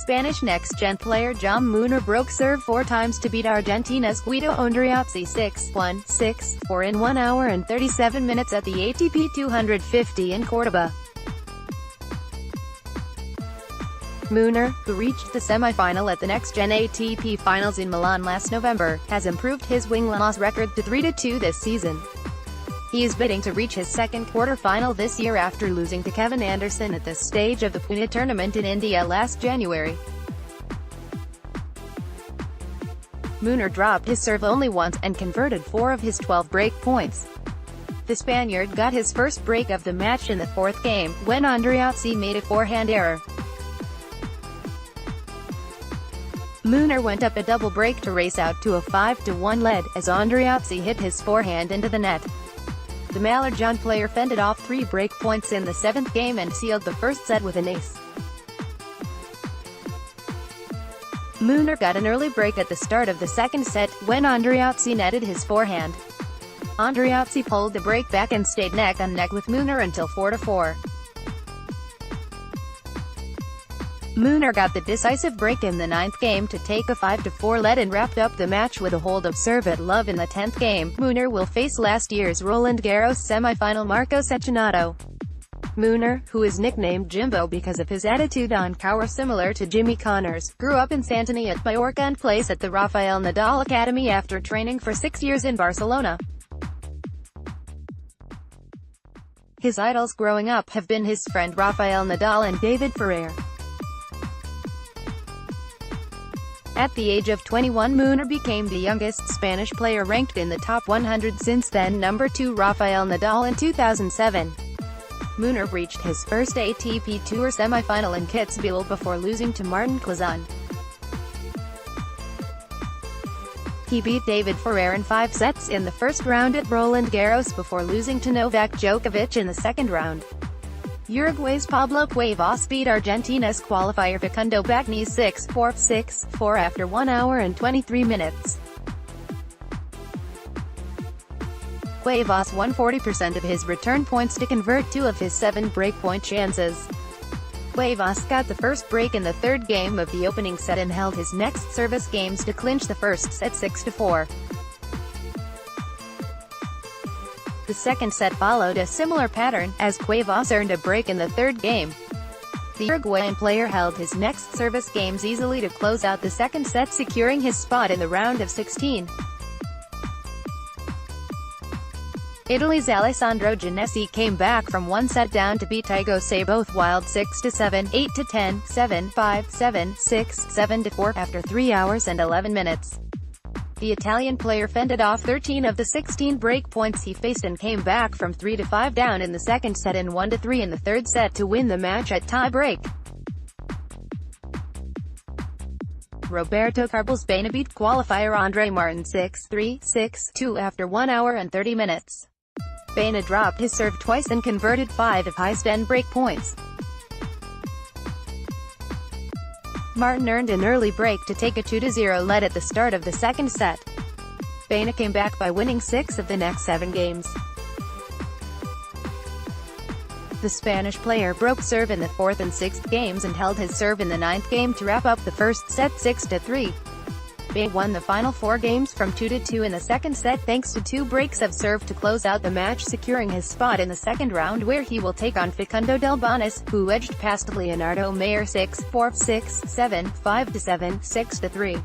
Spanish next-gen player Jaume Munar broke serve 4 times to beat Argentina's Guido Andreozzi 6-1, 6-4 in 1 hour and 37 minutes at the ATP 250 in Cordoba. Munar, who reached the semi-final at the Next Gen ATP Finals in Milan last November, has improved his win-loss record to 3-2 this season. He is bidding to reach his second quarter-final this year after losing to Kevin Anderson at this stage of the Pune tournament in India last January. Munar dropped his serve only once, and converted 4 of his 12 break points. The Spaniard got his first break of the match in the 4th game, when Andreozzi made a forehand error. Munar went up a double break to race out to a 5-1 lead, as Andreozzi hit his forehand into the net. The Malajan player fended off 3 break points in the 7th game and sealed the first set with an ace. Munar got an early break at the start of the 2nd set, when Andreozzi netted his forehand. Andreozzi pulled the break back and stayed neck-and-neck with Munar until 4-4. Munar got the decisive break in the 9th game to take a 5-4 lead and wrapped up the match with a hold of serve at love in the 10th game. Munar will face last year's Roland Garros semi-final Marco Cecchinato. Munar, who is nicknamed Jimbo because of his attitude on court similar to Jimmy Connors, grew up in Santany at Majorca and plays at the Rafael Nadal Academy after training for 6 years in Barcelona. His idols growing up have been his friend Rafael Nadal and David Ferrer. At the age of 21, Munar became the youngest Spanish player ranked in the top 100 since then number 2 Rafael Nadal in 2007. Munar reached his first ATP Tour semi-final in Kitzbühel before losing to Martin Klizan. He beat David Ferrer in 5 sets in the first round at Roland Garros before losing to Novak Djokovic in the second round. Uruguay's Pablo Cuevas beat Argentina's qualifier Facundo Bagnis 6-4, 6-4 after 1 hour and 23 minutes. Cuevas won 40% of his return points to convert 2 of his 7 breakpoint chances. Cuevas got the first break in the 3rd game of the opening set and held his next service games to clinch the first set 6-4. The 2nd set followed a similar pattern, as Cuevas earned a break in the 3rd game. The Uruguayan player held his next service games easily to close out the 2nd set, securing his spot in the round of 16. Italy's Alessandro Giannesi came back from 1 set down to beat Tiago Seboth wild 6-7, 8-10, 7-5, 7-6, 7-4 after 3 hours and 11 minutes. The Italian player fended off 13 of the 16 break points he faced and came back from 3-5 down in the 2nd set and 1-3 in the 3rd set to win the match at tie-break. Roberto Carbal's Baena beat qualifier Andre Martin 6-3, 6-2 after 1 hour and 30 minutes. Baena dropped his serve twice and converted 5 of his 10 break points. Martin earned an early break to take a 2-0 lead at the start of the 2nd set. Baena came back by winning 6 of the next 7 games. The Spanish player broke serve in the 4th and 6th games and held his serve in the 9th game to wrap up the first set 6-3. Baena won the final 4 games from 2-2 in the 2nd set thanks to 2 breaks of serve to close out the match, securing his spot in the 2nd round where he will take on Facundo Delbonis, who edged past Leonardo Mayer 6-4, 6-7, 5-7, 6-3.